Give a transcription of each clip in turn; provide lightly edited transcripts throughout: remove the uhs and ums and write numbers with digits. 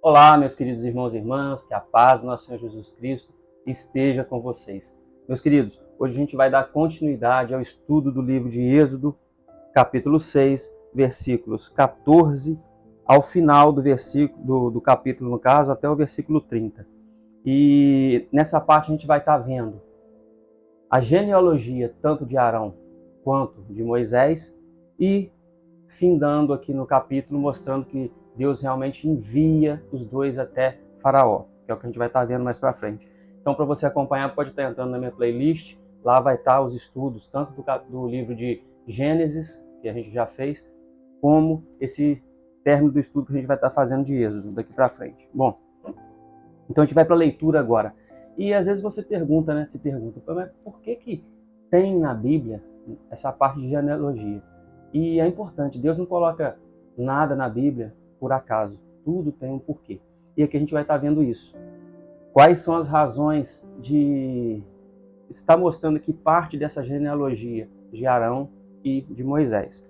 Olá, meus queridos irmãos e irmãs, que a paz do nosso Senhor Jesus Cristo esteja com vocês. Meus queridos, hoje a gente vai dar continuidade ao estudo do livro de Êxodo, capítulo 6, versículos 14 ao final do versículo do capítulo, no caso, até o versículo 30. E nessa parte a gente vai estar vendo a genealogia tanto de Arão quanto de Moisés e findando aqui no capítulo mostrando que Deus realmente envia os dois até Faraó, que é o que a gente vai estar vendo mais para frente. Então, para você acompanhar, pode estar entrando na minha playlist, lá vai estar os estudos tanto do livro de Gênesis, que a gente já fez, como esse término do estudo que a gente vai estar fazendo de Êxodo daqui para frente. Bom, então a gente vai para a leitura agora. E às vezes você pergunta, né? Se pergunta, mas por que tem na Bíblia essa parte de genealogia? E é importante, Deus não coloca nada na Bíblia por acaso. Tudo tem um porquê. E aqui a gente vai estar vendo isso. Quais são as razões de estar mostrando que parte dessa genealogia de Arão e de Moisés?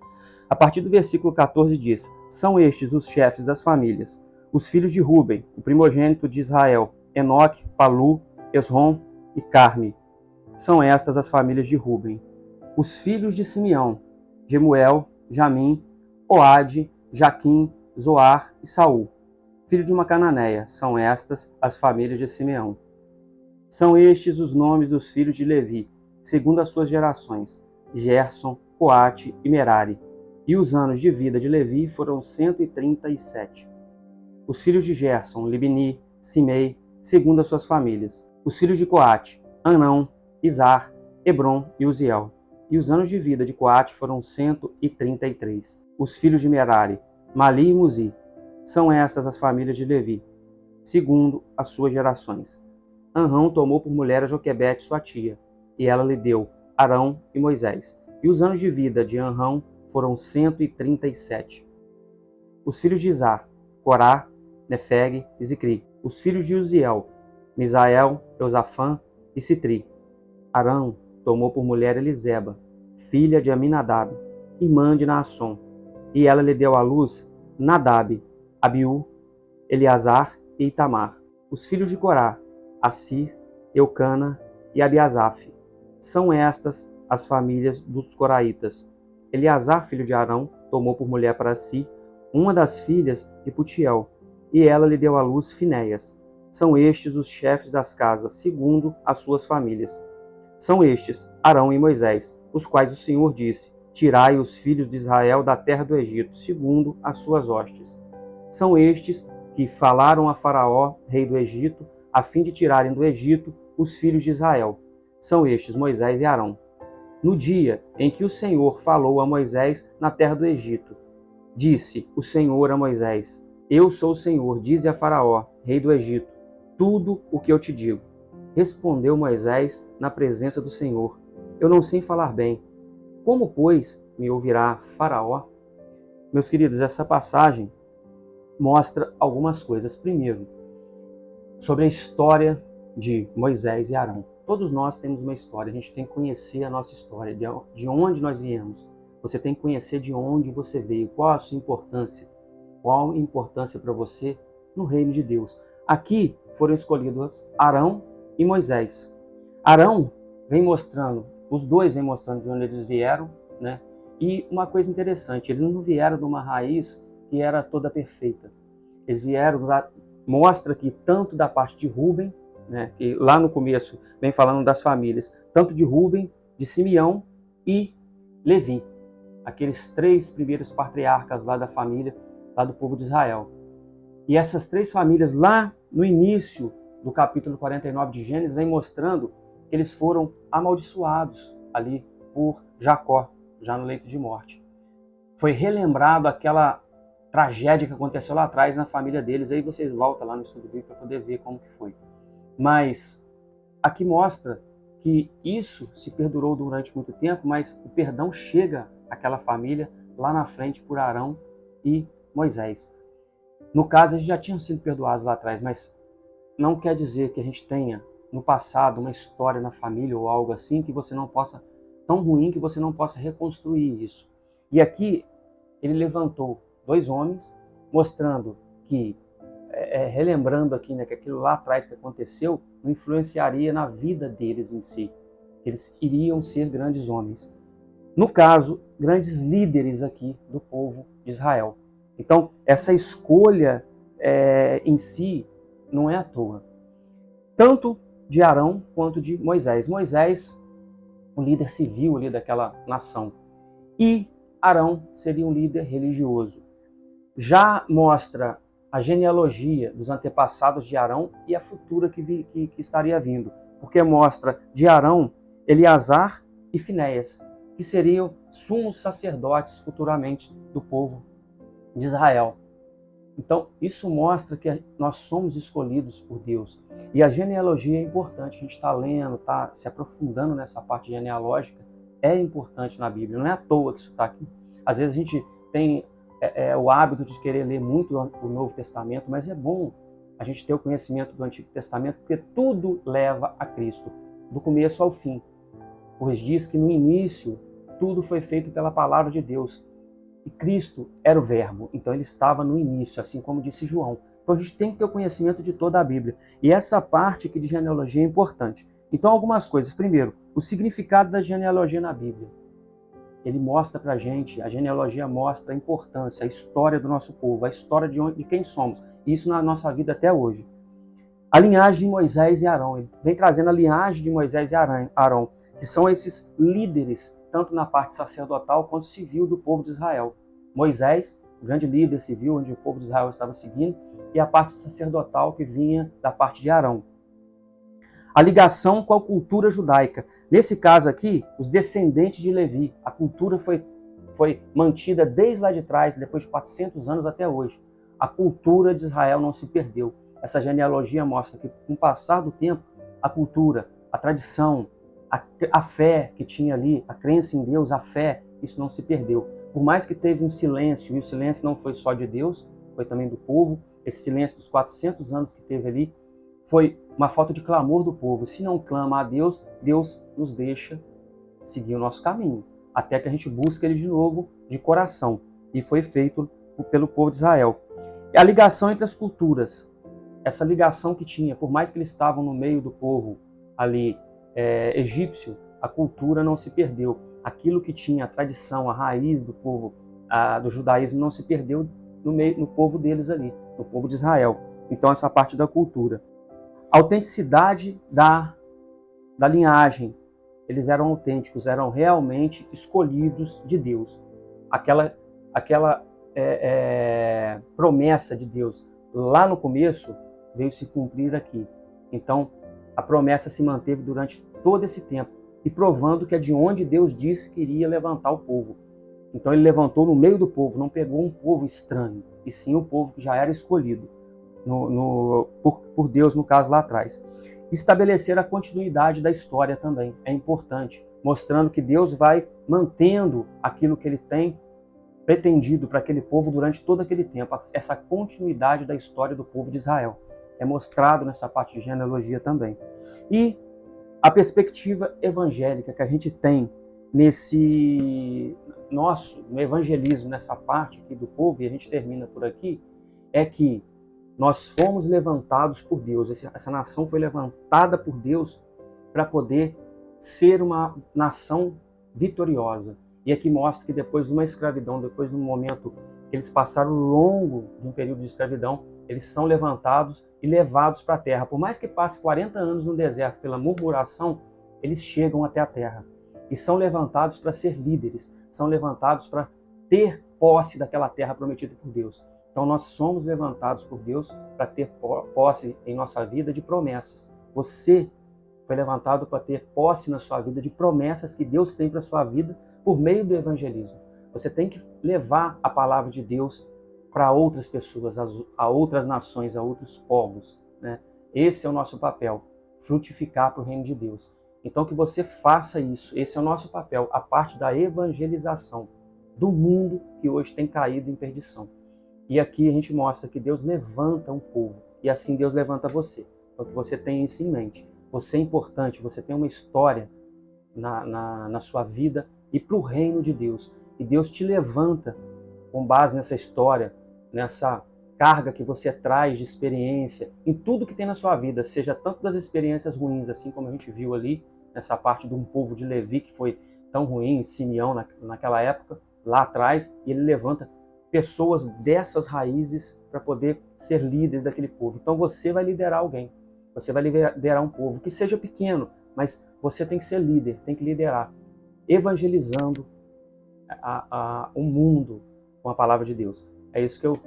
A partir do versículo 14 diz: são estes os chefes das famílias, os filhos de Ruben, o primogênito de Israel, Enoque, Palu, Esrom e Carme. São estas as famílias de Ruben. Os filhos de Simeão, Jemuel, Jamim, Oade, Jaquim, Zoar e Saul, filho de uma cananeia. São estas as famílias de Simeão. São estes os nomes dos filhos de Levi, segundo as suas gerações: Gerson, Coate e Merari. E os anos de vida de Levi foram 137. Os filhos de Gerson, Libni, Simei, segundo as suas famílias. Os filhos de Coate, Anão, Izar, Hebron e Uziel. E os anos de vida de Coate foram 133. Os filhos de Merari, Mali e Muzi. São estas as famílias de Levi, segundo as suas gerações. Anrão tomou por mulher a Joquebede, sua tia, e ela lhe deu Arão e Moisés. E os anos de vida de Anrão foram 137. Os filhos de Izar, Corá, Nefeg e Zicri. Os filhos de Uziel, Misael, Eusafã e Citri. Arão tomou por mulher Eliseba, filha de Aminadab, irmã de Naasson, e ela lhe deu à luz Nadab, Abiú, Eleazar e Itamar. Os filhos de Corá, Assir, Eucana e Abiasaf. São estas as famílias dos coraitas. Eleazar, filho de Arão, tomou por mulher para si uma das filhas de Putiel, e ela lhe deu à luz Finéias. São estes os chefes das casas, segundo as suas famílias. São estes, Arão e Moisés, os quais o Senhor disse: tirai os filhos de Israel da terra do Egito, segundo as suas hostes. São estes que falaram a Faraó, rei do Egito, a fim de tirarem do Egito os filhos de Israel. São estes, Moisés e Arão. No dia em que o Senhor falou a Moisés na terra do Egito, disse o Senhor a Moisés: eu sou o Senhor, dize a Faraó, rei do Egito, tudo o que eu te digo. Respondeu Moisés na presença do Senhor: eu não sei falar bem. Como, pois, me ouvirá Faraó? Meus queridos, essa passagem mostra algumas coisas. Primeiro, sobre a história de Moisés e Arão. Todos nós temos uma história, a gente tem que conhecer a nossa história, de onde nós viemos. Você tem que conhecer de onde você veio, qual a sua importância, qual a importância para você no reino de Deus. Aqui foram escolhidos Arão e Moisés. Arão vem mostrando, os dois vêm mostrando de onde eles vieram, né? E uma coisa interessante, eles não vieram de uma raiz que era toda perfeita. Eles vieram, mostra que tanto da parte de Ruben, né, que lá no começo vem falando das famílias, tanto de Ruben, de Simeão e Levi, aqueles três primeiros patriarcas lá da família, lá do povo de Israel. E essas três famílias lá no início do capítulo 49 de Gênesis vem mostrando que eles foram amaldiçoados ali por Jacó, já no leito de morte. Foi relembrado aquela tragédia que aconteceu lá atrás na família deles, aí vocês voltam lá no estudo bíblico para poder ver como que foi. Mas aqui mostra que isso se perdurou durante muito tempo, mas o perdão chega àquela família lá na frente por Arão e Moisés. No caso, eles já tinham sido perdoados lá atrás, mas não quer dizer que a gente tenha no passado uma história na família ou algo assim que você não possa, tão ruim que você não possa reconstruir isso. E aqui ele levantou dois homens, mostrando que relembrando aqui, né, que aquilo lá atrás que aconteceu não influenciaria na vida deles em si. Eles iriam ser grandes homens. No caso, grandes líderes aqui do povo de Israel. Então, essa escolha em si não é à toa. Tanto de Arão quanto de Moisés. Moisés, o líder civil ali daquela nação. E Arão seria um líder religioso. Já mostra a genealogia dos antepassados de Arão e a futura que estaria vindo. Porque mostra de Arão, Eleazar e Finéias, que seriam sumos sacerdotes futuramente do povo de Israel. Então, isso mostra que nós somos escolhidos por Deus. E a genealogia é importante. A gente está lendo, está se aprofundando nessa parte genealógica. É importante na Bíblia. Não é à toa que isso está aqui. Às vezes a gente tem o hábito de querer ler muito o Novo Testamento, mas é bom a gente ter o conhecimento do Antigo Testamento, porque tudo leva a Cristo, do começo ao fim. Pois diz que no início tudo foi feito pela palavra de Deus. E Cristo era o verbo, então ele estava no início, assim como disse João. Então a gente tem que ter o conhecimento de toda a Bíblia. E essa parte aqui de genealogia é importante. Então algumas coisas. Primeiro, o significado da genealogia na Bíblia. Ele mostra pra gente, a genealogia mostra a importância, a história do nosso povo, a história de quem somos. Isso na nossa vida até hoje. A linhagem de Moisés e Arão. Ele vem trazendo a linhagem de Moisés e Arão, que são esses líderes, tanto na parte sacerdotal quanto civil do povo de Israel. Moisés, o grande líder civil, onde o povo de Israel estava seguindo, e a parte sacerdotal que vinha da parte de Arão. A ligação com a cultura judaica. Nesse caso aqui, os descendentes de Levi. A cultura foi mantida desde lá de trás, depois de 400 anos até hoje. A cultura de Israel não se perdeu. Essa genealogia mostra que, com o passar do tempo, a cultura, a tradição, a fé que tinha ali, a crença em Deus, a fé, isso não se perdeu. Por mais que teve um silêncio, e o silêncio não foi só de Deus, foi também do povo, esse silêncio dos 400 anos que teve ali, foi uma falta de clamor do povo. Se não clama a Deus, Deus nos deixa seguir o nosso caminho, até que a gente busque Ele de novo, de coração. E foi feito pelo povo de Israel. E a ligação entre as culturas, essa ligação que tinha, por mais que eles estavam no meio do povo ali egípcio, a cultura não se perdeu. Aquilo que tinha a tradição, a raiz do povo, do judaísmo, não se perdeu no povo deles ali, no povo de Israel. Então essa parte da cultura. A autenticidade da linhagem. Eles eram autênticos, eram realmente escolhidos de Deus. Aquela promessa de Deus lá no começo veio se cumprir aqui. Então, a promessa se manteve durante todo esse tempo, e provando que é de onde Deus disse que iria levantar o povo. Então ele levantou no meio do povo, não pegou um povo estranho, e sim o povo que já era escolhido por Deus, no caso lá atrás. Estabelecer a continuidade da história também é importante, mostrando que Deus vai mantendo aquilo que ele tem pretendido para aquele povo durante todo aquele tempo. Essa continuidade da história do povo de Israel é mostrado nessa parte de genealogia também. E a perspectiva evangélica que a gente tem no evangelismo, nessa parte aqui do povo, e a gente termina por aqui, é que nós fomos levantados por Deus, essa nação foi levantada por Deus para poder ser uma nação vitoriosa. E aqui mostra que depois de uma escravidão, depois de um momento que eles passaram longo de um período de escravidão, eles são levantados e levados para a terra. Por mais que passe 40 anos no deserto pela murmuração, eles chegam até a terra. E são levantados para ser líderes, são levantados para ter posse daquela terra prometida por Deus. Então nós somos levantados por Deus para ter posse em nossa vida de promessas. Você foi levantado para ter posse na sua vida de promessas que Deus tem para a sua vida por meio do evangelismo. Você tem que levar a palavra de Deus para outras pessoas, a outras nações, a outros povos, né? Esse é o nosso papel, frutificar para o reino de Deus. Então que você faça isso, esse é o nosso papel, a parte da evangelização do mundo que hoje tem caído em perdição. E aqui a gente mostra que Deus levanta um povo, e assim Deus levanta você. Então que você tenha isso em mente. Você é importante, você tem uma história na sua vida e para o reino de Deus. E Deus te levanta com base nessa história, nessa carga que você traz de experiência em tudo que tem na sua vida, seja tanto das experiências ruins, assim como a gente viu ali, nessa parte de um povo de Levi que foi tão ruim, Simeão naquela época, lá atrás, e ele levanta pessoas dessas raízes para poder ser líderes daquele povo. Então você vai liderar alguém, você vai liderar um povo, que seja pequeno, mas você tem que ser líder, tem que liderar, evangelizando o mundo com a palavra de Deus. É isso que eu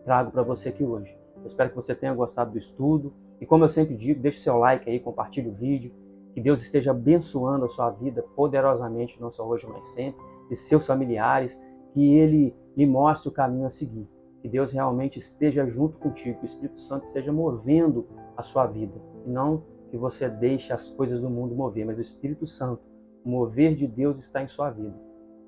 trago para você aqui hoje. Eu espero que você tenha gostado do estudo. E como eu sempre digo, deixe seu like aí, compartilhe o vídeo. Que Deus esteja abençoando a sua vida poderosamente, não só hoje, mas sempre. E seus familiares. Que Ele lhe mostre o caminho a seguir. Que Deus realmente esteja junto contigo. Que o Espírito Santo esteja movendo a sua vida. E não que você deixe as coisas do mundo mover, mas o Espírito Santo, o mover de Deus está em sua vida.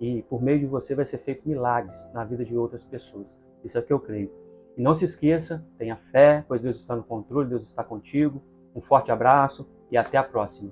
E por meio de você vai ser feito milagres na vida de outras pessoas. Isso é o que eu creio. E não se esqueça, tenha fé, pois Deus está no controle, Deus está contigo. Um forte abraço e até a próxima.